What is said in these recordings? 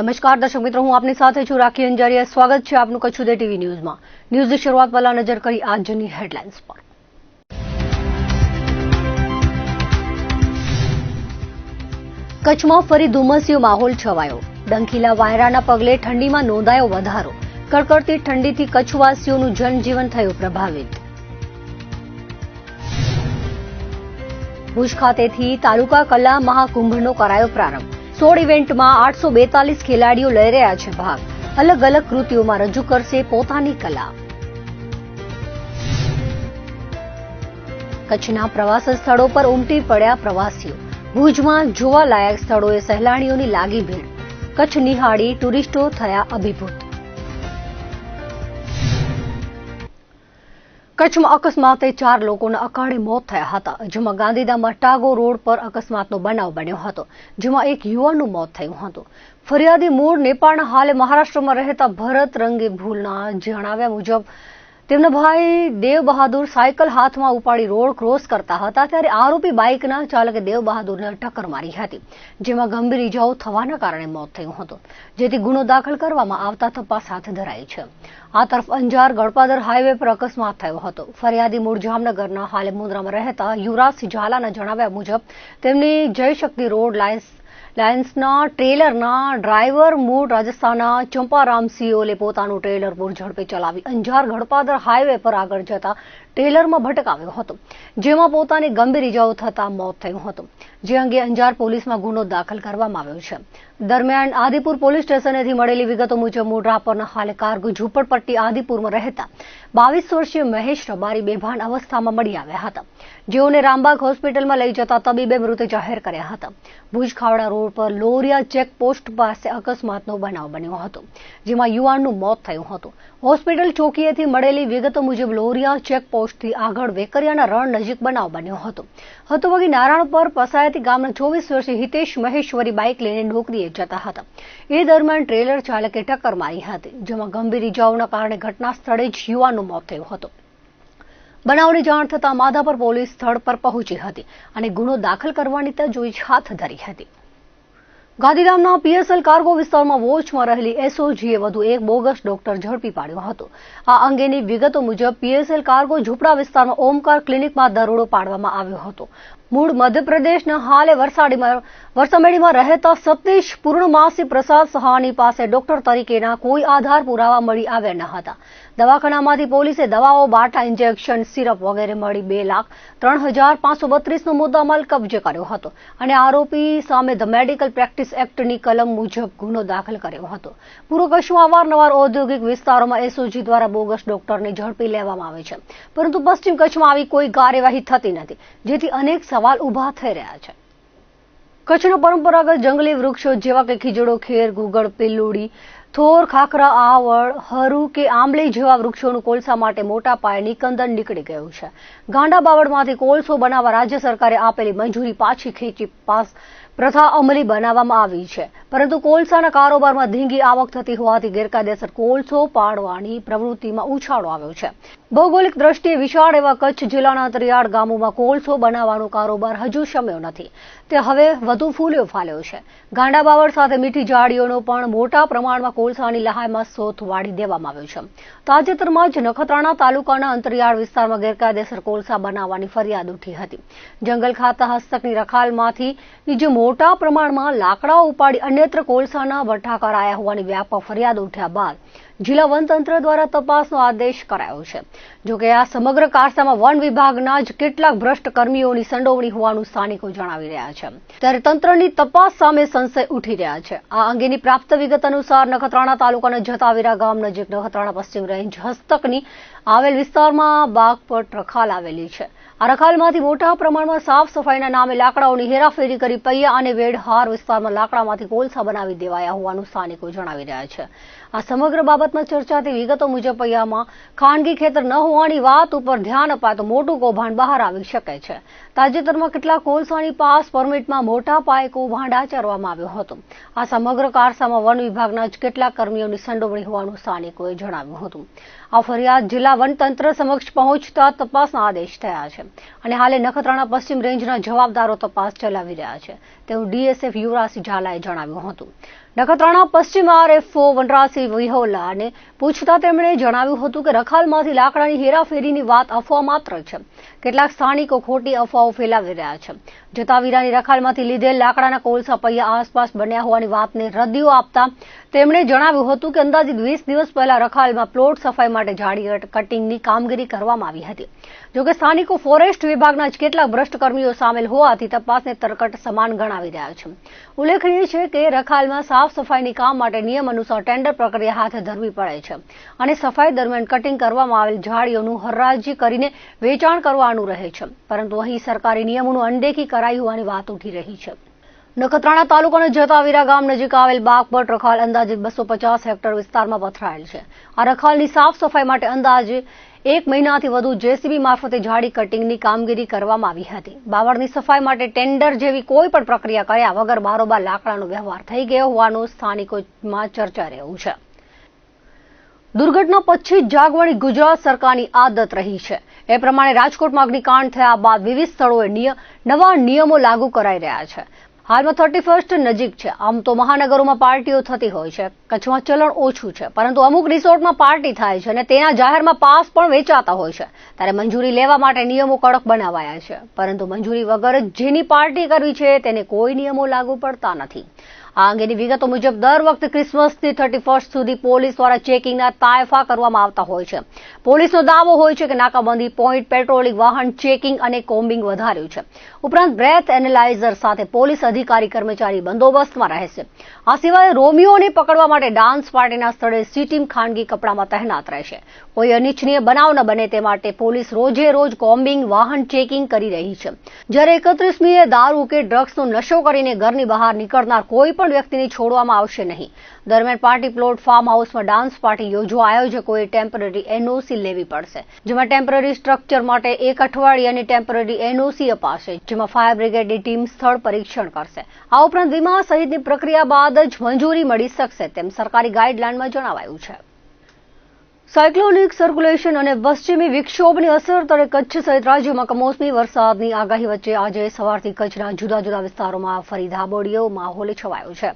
નમસ્કાર દર્શક મિત્રો, હું આપની સાથે છું રાખી અંજારિયા. સ્વાગત છે આપનું કચ્છ ઉદય ટીવી ન્યૂઝમાં. ન્યૂઝની શરૂઆત પહેલા નજર કરી આજની હેડલાઇન્સ પર. કચ્છમાં ફરી ધુમ્મસીયો માહોલ છવાયો. ડંખીલા વાયરાના પગલે ઠંડીમાં નોંધાયો વધારો. કડકડતી ઠંડીથી કચ્છવાસીઓનું જનજીવન થયું પ્રભાવિત. ભુજ ખાતેથી તાલુકા કલા મહાકુંભનો કરાયો પ્રારંભ. 16 ઇવેન્ટમાં 842 ખેલાડીઓ લઈ રહ્યા છે ભાગ. અલગ અલગ કૃતિઓમાં રજૂ કરશે પોતાની કલા. કચ્છના પ્રવાસન સ્થળો પર ઉમટી પડ્યા પ્રવાસીઓ. ભુજમાં જોવાલાયક સ્થળોએ સહેલાણીઓની લાગી ભીડ. કચ્છ નિહાળી ટુરિસ્ટો થયા અભિભૂત. કચ્છમાં અકસ્માતે 4 લોકોના અકાળે મોત થયા હતા, જેમાં ગાંધીધામમાં ટાગો રોડ પર અકસ્માતનો બનાવ બન્યો હતો, જેમાં એક યુવાનનું મોત થયું હતું. ફરિયાદી મૂળ નેપાળના, હાલે મહારાષ્ટ્રમાં રહેતા ભરત રંગેભૂલના જણાવ્યા મુજબ તેમના ભાઈ દેવ બહાદુર સાયકલ હાથમાં ઉપાડી રોડ ક્રોસ કરતા હતા, ત્યારે આરોપી બાઇકના ચાલકે દેવ બહાદુરને ટક્કર મારી હતી, જેમાં ગંભીર ઇજાઓ થવાના કારણે મોત થયું હતું, જેથી ગુનો દાખલ કરવામાં આવતા તપાસ હાથ ધરાઈ છે. આ તરફ અંજાર ગળપાદર હાઈવે પર અકસ્માત થયો હતો. ફરિયાદી મૂળ જામનગરના, હાલે મુન્દ્રામાં રહેતા યુવરાજસિંહ ઝાલાના જણાવ્યા મુજબ તેમની જયશક્તિ રોડ લાયન્સના ટ્રેલરના ડ્રાઈવર મૂળ રાજસ્થાનના ચંપારામ સિયોલે પોતાનું ટ્રેલર પૂર ઝડપે ચલાવી અંજાર ગળપાદર હાઈવે પર આગળ જતા ટ્રેલરમાં ભટકાવ્યો હતો, જેમાં પોતાની ગંભીર ઇજાઓ થતા મોત થયું હતું, જે અંગે અંજાર પોલીસમાં ગુનો દાખલ કરવામાં આવ્યો છે. દરમિયાન આદિપુર પોલીસ સ્ટેશનેથી મળેલી વિગતો મુજબ મૂળ રાપરના, હાલે કારગો ઝુંપડપટ્ટી આદિપુરમાં રહેતા 22 વર્ષીય મહેશ રબારી બેભાન અવસ્થામાં મળી આવ્યા હતા, જેઓને રામબાગ હોસ્પિટલમાં લઈ જતા તબીબે મૃત જાહેર કર્યા હતા. ભુજ ખાવડા રોડ પર લોરિયા ચેકપોસ્ટ પાસે અકસ્માતનો બનાવ બન્યો હતો, જેમાં યુવાનનું મોત થયું હતું. હોસ્પિટલ ચોકીએથી મળેલી વિગતો મુજબ લોરિયા ચેકપોસ્ટથી આગળ વેકરિયાના રણ નજીક બનાવ બન્યો હતો. હતોવગી નારાયણ પર પસાયતી ગામના 24 વર્ષીય હિતેશ મહેશ્વરી બાઇક લઈને નોકરીએ જતા હતા. એ દરમિયાન ટ્રેલર ચાલકે ટક્કર મારી હતી, જેમાં ગંભીર ઇજાઓના કારણે ઘટના સ્થળે જ યુવાનનું મોત થયું હતું. બનાવની જાણ થતાં માધાપર પોલીસ સ્થળ પર પહોંચી હતી અને ગુનો દાખલ કરવાની તજવીજ હાથ ધરી હતી. ગાંધીધામના પીએસએલ કાર્ગો વિસ્તારમાં વોચમાં રહેલી એસઓજીએ વધુ એક બોગસ ડોક્ટર ઝડપી પાડ્યો હતો. આ અંગેની વિગતો મુજબ પીએસએલ કાર્ગો ઝુંપડા વિસ્તારમાં ઓમકાર ક્લિનિકમાં દરોડો પાડવામાં આવ્યો હતો. મૂળ મધ્યપ્રદેશના, હાલે વરસામેડીમાં રહેતા સતીશ પૂર્ણમાસી પ્રસાદ સહાની પાસે ડોક્ટર તરીકેના કોઈ આધાર પુરાવા મળી આવ્યા ન હતા. દવાખાનામાંથી પોલીસે દવાઓ, બાટા, ઇન્જેક્શન, સિરપ વગેરે મળી 2,03,532નો મુદ્દામાલ કબજે કર્યો હતો અને આરોપી સામે ધ મેડિકલ પ્રેક્ટિસ એક્ટની કલમ મુજબ ગુનો દાખલ કર્યો હતો. પૂર્વ કચ્છમાં અવારનવાર ઔદ્યોગિક વિસ્તારોમાં એસઓજી દ્વારા બોગસ ડોક્ટરને ઝડપી લેવામાં આવે છે, પરંતુ પશ્ચિમ કચ્છમાં આવી કોઈ કાર્યવાહી થતી નથી, જેથી અનેક સવાલ ઉભા થઈ રહ્યા છે. કચ્છના પરંપરાગત જંગલી વૃક્ષો જેવા કે ખીજડો, ખેર, ગુગળ, પિલ્લુડી, થોર, ખાખરા, આવળ, હરુ કે આંબલી જેવા વૃક્ષોનું કોલસા માટે મોટા પાયે નિકંદન નીકળી ગયું છે. ગાંડા બાવળમાંથી કોલસો બનાવવા રાજ્ય સરકારે આપેલી મંજૂરી પાછી ખેંચી પ્રથા અમલી બનાવવામાં આવી છે, પરંતુ કોલસાના કારોબારમાં ધીંગી આવક થતી હોવાથી ગેરકાયદેસર કોલસો પાડવાની પ્રવૃત્તિમાં ઉછાળો આવ્યો છે. ભૌગોલિક દ્રષ્ટિએ વિશાળ એવા કચ્છ જિલ્લાના અંતરિયાળ ગામોમાં કોલસો બનાવવાનો કારોબાર હજુ શમ્યો નથી. તે હવે વધુ ફૂલ્યો ફાલ્યો છે. ગાંડા બાવળ સાથે મીઠી ઝાડીઓનો પણ મોટા પ્રમાણમાં કોલસાની લહાયમાં સોથ વાળી દેવામાં આવ્યો છે. તાજેતરમાં જ નખત્રાણા તાલુકાના અંતરિયાળ વિસ્તારમાં ગેરકાયદેસર કોલસા બનાવવાની ફરિયાદ ઉઠી હતી. જંગલ ખાતા હસ્તકની રખાલમાંથી જે મોટા પ્રમાણમાં લાકડાઓ ઉપાડી અન્યત્ર કોલસાના ભઠ્ઠા કરાયા હોવાની વ્યાપક ફરિયાદ ઉઠ્યા બાદ જિલ્લા વનતંત્ર દ્વારા તપાસનો આદેશ કરાયો છે. જોકે આ સમગ્ર કારસામાં વન વિભાગના જ કેટલાક ભ્રષ્ટ કર્મીઓની સંડોવણી હોવાનું સ્થાનિકો જણાવી રહ્યા છે, ત્યારે તંત્રની તપાસ સામે સંશય ઉઠી રહ્યા છે. આ અંગેની પ્રાપ્ત વિગત અનુસાર નખત્રાણા તાલુકાના જતાવીરા ગામ નજીક નખત્રાણા પશ્ચિમ રેન્જ હસ્તકની આવેલ વિસ્તારમાં બાગપટ રખાલ આવેલી છે. આ રખાલમાંથી મોટા પ્રમાણમાં સાફ સફાઈના નામે લાકડાઓની હેરાફેરી કરી પૈયા અને વેડહાર વિસ્તારમાં લાકડામાંથી કોલસા બનાવી દેવાયા હોવાનું સ્થાનિકો જણાવી રહ્યા છે. આ સમગ્ર બાબતમાં ચર્ચાતી વિગતો મુજબ પૈયામાં ખાનગી ખેતર ન હોવાની વાત ઉપર ધ્યાન અપાય તો મોટું કૌભાંડ બહાર આવી શકે છે. તાજેતરમાં કેટલાક કોલસાની પાસ પરમિટમાં મોટા પાયે કૌભાંડ આચરવામાં આવ્યો હતો. આ સમગ્ર કારસામાં વન વિભાગના જ કેટલાક કર્મીઓની સંડોવણી હોવાનું સ્થાનિકોએ જણાવ્યું હતું. આ ફરિયાદ જિલ્લા વનતંત્ર સમક્ષ પહોંચતા તપાસના આદેશ થયા છે અને હાલે નખત્રાણા પશ્ચિમ રેન્જના જવાબદારો તપાસ ચલાવી રહ્યા છે, તેવું ડીએસએફ યુવરાજસિંહ ઝાલાએ જણાવ્યું હતું. નખત્રાણા પશ્ચિમ RFO વનરાજસિંહ વિહોલાને પૂછતા તેમણે જણાવ્યું હતું કે રખાલમાંથી લાકડાની હેરાફેરીની વાત અફવા માત્ર છે. કેટલાક સ્થાનિકો ખોટી અફવાઓ ફેલાવી રહ્યા છે. જતાવીરાની રખાલમાંથી લીધેલ લાકડાના કોલસા પૈયા આસપાસ બન્યા હોવાની વાતને રદિયો આપતા તેમણે જણાવ્યું હતું કે અંદાજિત 20 દિવસ પહેલા રખાલમાં પ્લોટ સફાઈ માટે ઝાડી કટિંગની કામગીરી કરવામાં આવી હતી. જોકે સ્થાનિકો ફોરેસ્ટ વિભાગના જ કેટલાક ભ્રષ્ટ કર્મીઓ સામેલ હોવાથી તપાસને તરકટ સમાન ગણાવી રહ્યા છે. ઉલ્લેખનીય છે કે રખાલમાં સાફ સફાઈની કામ માટે નિયમ અનુસાર ટેન્ડર પ્રક્રિયા હાથ ધરવી પડે છે અને સફાઈ દરમિયાન કટિંગ કરવામાં આવેલ ઝાડીઓનું હરાજી કરીને વેચાણ કરવાનું રહે છે. પરંતુ અહીં સરકારી નિયમોનું અનદેખી કરાઈ હોવાની વાત ઉઠી રહી છે. નખત્રાણા તાલુકાના જતાવીરા ગામ નજીક આવેલ બાગપટ રખાલ અંદાજે 250 હેક્ટર વિસ્તારમાં પથરાયેલ છે. આ રખાલની સાફ સફાઈ માટે અંદાજે 1 મહિનાથી વધુ JCB મારફતે ઝાડી કટિંગની કામગીરી કરવામાં આવી હતી. બાવળની સફાઈ માટે ટેન્ડર જેવી કોઈ પણ પ્રક્રિયા કર્યા વગર બારોબાર લાકડાનો વ્યવહાર થઈ ગયો હોવાનું સ્થાનિકોમાં ચર્ચા રહ્યું છે. દુર્ઘટના પછી જાગવાની ગુજરાત સરકારની આદત રહી છે. એ પ્રમાણે રાજકોટમાં અગ્નિકાંડ થયા બાદ વિવિધ સ્થળોએ નવા નિયમો લાગુ કરાઈ રહ્યા છે. હાલમાં 31st નજીક છે. આમ તો મહાનગરોમાં પાર્ટીઓ થતી હોય છે. કચ્છમાં ચલણ ઓછું છે, પરંતુ અમુક રિસોર્ટમાં પાર્ટી થાય છે અને તેના જાહેરમાં પાસ પણ વેચાતા હોય છે. ત્યારે મંજૂરી લેવા માટે નિયમો કડક બનાવાયા છે, પરંતુ મંજૂરી વગર જેની પાર્ટી કરવી છે તેને કોઈ નિયમો લાગુ પડતા નથી. આ અંગેની વિગતો મુજબ દર વખતે ક્રિસમસથી 31st સુધી પોલીસ દ્વારા ચેકિંગના તાયફા કરવામાં આવતા હોય છે. પોલીસનો દાવો હોય છે કે નાકાબંધી, પોઈન્ટ પેટ્રોલિંગ, વાહન ચેકિંગ અને કોમ્બિંગ વધાર્યું છે. ઉપરાંત બ્રેથ એનાલાઇઝર સાથે પોલીસ અધિકારી કર્મચારી બંદોબસ્તમાં રહેશે. આ સિવાય રોમિયોને પકડવા માટે ડાન્સ પાર્ટીના સ્થળે સી ટીમ ખાનગી કપડામાં તહેનાત રહેશે. કોઈ અનિચ્છનીય બનાવ ન બને તે માટે પોલીસ રોજે રોજ કોમ્બિંગ, વાહન ચેકિંગ કરી રહી છે. જ્યારે 31મીએ દારૂ કે ડ્રગ્સનો નશો કરીને ઘરની બહાર નીકળનાર કોઈ પણ વ્યક્તિને છોડવામાં આવશે નહીં. દરમિયાન પાર્ટી પ્લોટ, ફાર્મ હાઉસમાં ડાન્સ પાર્ટી યોજવા આયોજકોએ ટેમ્પરરી NOC લેવી પડશે, જેમાં ટેમ્પરરી સ્ટ્રક્ચર માટે 1 અઠવાડિયાની ટેમ્પરરી NOC અપાશે, જેમાં ફાયર બ્રિગેડની ટીમ સ્થળ પરીક્ષણ કરશે. આ ઉપરાંત વીમા સહિતની પ્રક્રિયા બાદ જ મંજૂરી મળી શકશે તેમ સરકારી ગાઈડલાઈનમાં જણાવાયું છે. સાયક્લોનિક સર્ક્યુલેશન અને પશ્ચિમી વિક્ષોભની અસર તળે કચ્છ સહિત રાજ્યમાં કમોસમી વરસાદની આગાહી વચ્ચે આજે સવારથી કચ્છના જુદા જુદા વિસ્તારોમાં ફરી ધાબોળિયો માહોલ છવાયો છે.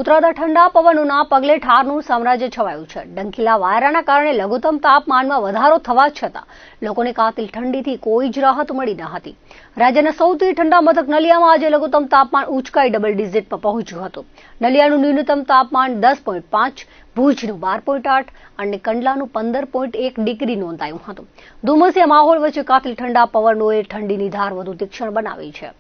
ઉતરાતા ઠંડા પવનોના પગલે ઠારનું સામ્રાજ્ય છવાયું છે. ડંખીલા વાયરાના કારણે લઘુત્તમ તાપમાનમાં વધારો થવા છતાં લોકોને કાતિલ ઠંડીથી કોઈ જ રાહત મળી ન હતી. રાજ્યના સૌથી ઠંડા મથક નલિયામાં આજે લઘુત્તમ તાપમાન ઉંચકાઈ ડબલ ડિજિટમાં પહોંચ્યું હતું. નલિયાનું ન્યૂનતમ તાપમાન 10.5, ભુજનું 12.8 અને કંડલાનું 15.1 ડિગ્રી નોંધાયું હતું. ધુમ્મસિયા માહોલ વચ્ચે કાતિલ ઠંડા પવનોએ ઠંડીની ધાર વધુ તીક્ષ્ણ બનાવી છે.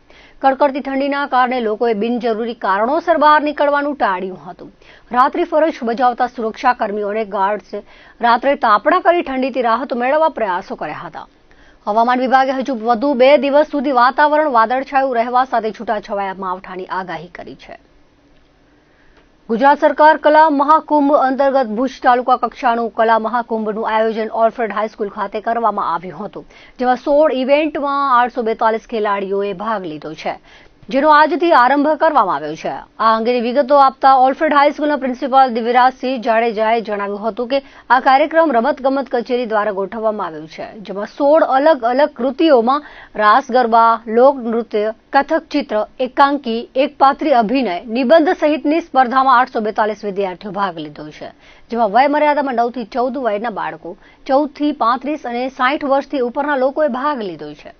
કડકડતી ઠંડીના કારણે લોકોએ બિનજરૂરી કારણોસર બહાર નીકળવાનું ટાળ્યું હતું. રાત્રિ ફરજ બજાવતા સુરક્ષા કર્મીઓ અને ગાર્ડ્સે રાત્રે તાપણા કરી ઠંડીથી રાહત મેળવવા પ્રયાસો કર્યા હતા. હવામાન વિભાગે હજુ વધુ 2 દિવસ સુધી વાતાવરણ વાદળછાયું રહેવા સાથે છૂટાછવાયા માવઠાની આગાહી કરી છે. ગુજરાત સરકાર કલા મહાકુંભ અંતર્ગત ભુજ તાલુકા કક્ષાનું કલા મહાકુંભનું આયોજન ઓલ્ફ્રેડ હાઈસ્કૂલ ખાતે કરવામાં આવ્યું હતું, જેમાં 16 ઇવેન્ટમાં 842 ખેલાડીઓએ ભાગ લીધો છે, જેનો આજથી આરંભ કરવામાં આવ્યો છે. આ અંગેની વિગતો આપતા ઓલ્ફ્રેડ હાઈસ્કૂલના પ્રિન્સિપાલ દિવ્યરાજસિંહ જાડેજાએ જણાવ્યું હતું કે આ કાર્યક્રમ રમતગમત કચેરી દ્વારા ગોઠવવામાં આવ્યો છે, જેમાં 16 અલગ અલગ કૃતિઓમાં રાસ ગરબા, લોકનૃત્ય, કથક ચિત્ર, એકાંકી, એકપાત્રી અભિનય, નિબંધ સહિતની સ્પર્ધામાં 842 વિદ્યાર્થીઓ ભાગ લીધો છે, જેમાં વય મર્યાદામાં 9 થી 14 વયના બાળકો, 14 થી 35 અને 60 વર્ષથી ઉપરના લોકોએ ભાગ લીધો છે.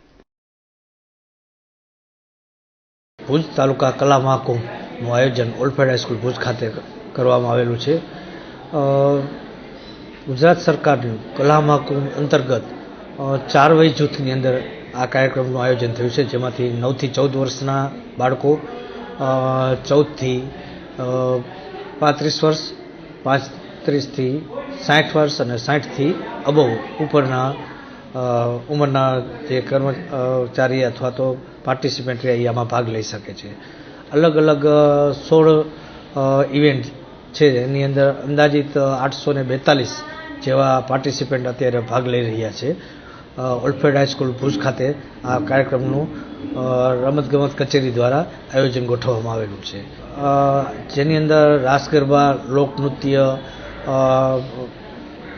ભુજ તાલુકા કલા મહાકુંભનું આયોજન ઓલ્ફ્રેડ હાઈસ્કૂલ ભુજ ખાતે કરવામાં આવેલું છે. ગુજરાત સરકારનું કલા મહાકુંભ અંતર્ગત 4 વય જૂથની અંદર આ કાર્યક્રમનું આયોજન થયું છે, જેમાંથી 9 થી 14 વર્ષના બાળકો, 14 થી 35 વર્ષ, 35 થી 60 વર્ષ અને 60 થી અબવ ઉપરના ઉંમરના જે કર્મચારી અથવા તો પાર્ટિસિપન્ટ રહે આમાં ભાગ લઈ શકે છે. અલગ અલગ 16 ઇવેન્ટ છે, એની અંદર અંદાજિત 842 જેવા પાર્ટિસિપન્ટ અત્યારે ભાગ લઈ રહ્યા છે. ઓલ્ફ્રેડ હાઈસ્કૂલ ભુજ ખાતે આ કાર્યક્રમનું રમતગમત કચેરી દ્વારા આયોજન ગોઠવવામાં આવેલું છે, જેની અંદર રાસ ગરબા, લોકનૃત્ય,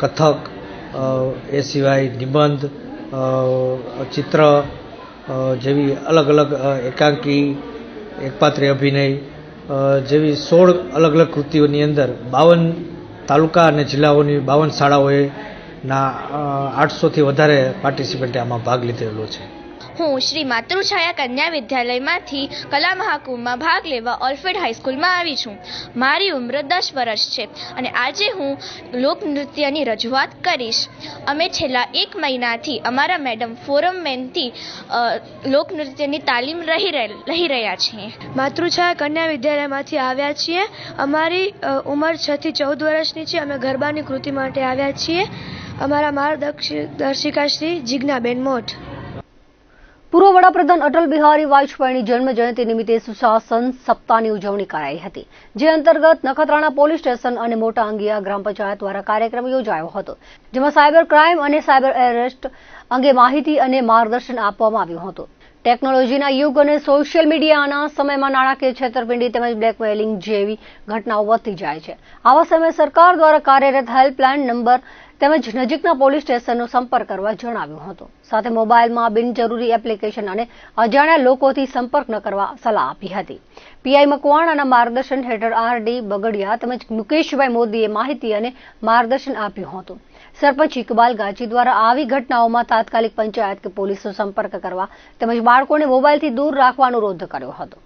કથક, એ સિવાય નિબંધ, ચિત્ર જેવી અલગ અલગ એકાંકી, એકપાત્રી અભિનય જેવી 16 અલગ અલગ કૃતિઓની અંદર 52 તાલુકા અને જિલ્લાઓની 52 શાળાઓએ ના 800થી વધારે પાર્ટિસિપન્ટે આમાં ભાગ લીધેલો છે. હું શ્રી માતૃછાયા કન્યા વિદ્યાલયમાંથી કલા મહાકુંભમાં ભાગ લેવા ઓલ્ફેડ હાઈસ્કૂલમાં આવી છું. મારી ઉંમર 10 વર્ષ છે અને આજે હું લોકનૃત્યની રજૂઆત કરીશ. અમે છેલ્લા 1 મહિનાથી અમારા મેડમ ફોરમ મેનથી લોકનૃત્યની તાલીમ લઈ રહ્યા છીએ. માતૃછાયા કન્યા વિદ્યાલયમાંથી આવ્યા છીએ. અમારી ઉંમર 6 થી 14 વર્ષની છે. અમે ગરબાની કૃતિ માટે આવ્યા છીએ. અમારા માર્ગદર્શિકા શ્રી જિજ્ઞાબેન મોઢ. પૂર્વ વડાપ્રધાન અટલ બિહારી વાજપેયીની જન્મ જયંતિ નિમિત્તે સુશાસન સપ્તાહની ઉજવણી કરાઈ હતી, જે અંતર્ગત નખત્રાણા પોલીસ સ્ટેશન અને મોટા અંગિયા ગ્રામ પંચાયત દ્વારા કાર્યક્રમ યોજાયો હતો, જેમાં સાયબર ક્રાઇમ અને સાયબર એરેસ્ટ અંગે માહિતી અને માર્ગદર્શન આપવામાં આવ્યું હતું. ટેકનોલોજીના યુગ અને સોશિયલ મીડિયાના સમયમાં નાણાકીય છેતરપિંડી તેમજ બ્લેકમેલિંગ જેવી ઘટનાઓ વધતી જાય છે. આવા સમયે સરકાર દ્વારા કાર્યરત હેલ્પલાઇન નંબર તેમજ નજીકના પોલીસ સ્ટેશનનો સંપર્ક કરવા જણાવ્યું હતું. સાથે મોબાઈલમાં બિનજરૂરી એપ્લિકેશન અને અજાણ્યા લોકોથી સંપર્ક ન કરવા સલાહ આપી હતી. પીઆઈ મકવાણાના માર્ગદર્શન હેઠળ આરડી બગડિયા તેમજ મુકેશભાઈ મોદીએ માહિતી અને માર્ગદર્શન આપ્યું હતું. સરપંચ ઇકબાલ ગાચી દ્વારા આવી ઘટનાઓમાં તાત્કાલિક પંચાયત કે પોલીસનો સંપર્ક કરવા તેમજ બાળકોને મોબાઈલથી દૂર રાખવા અનુરોધ કર્યો હતો.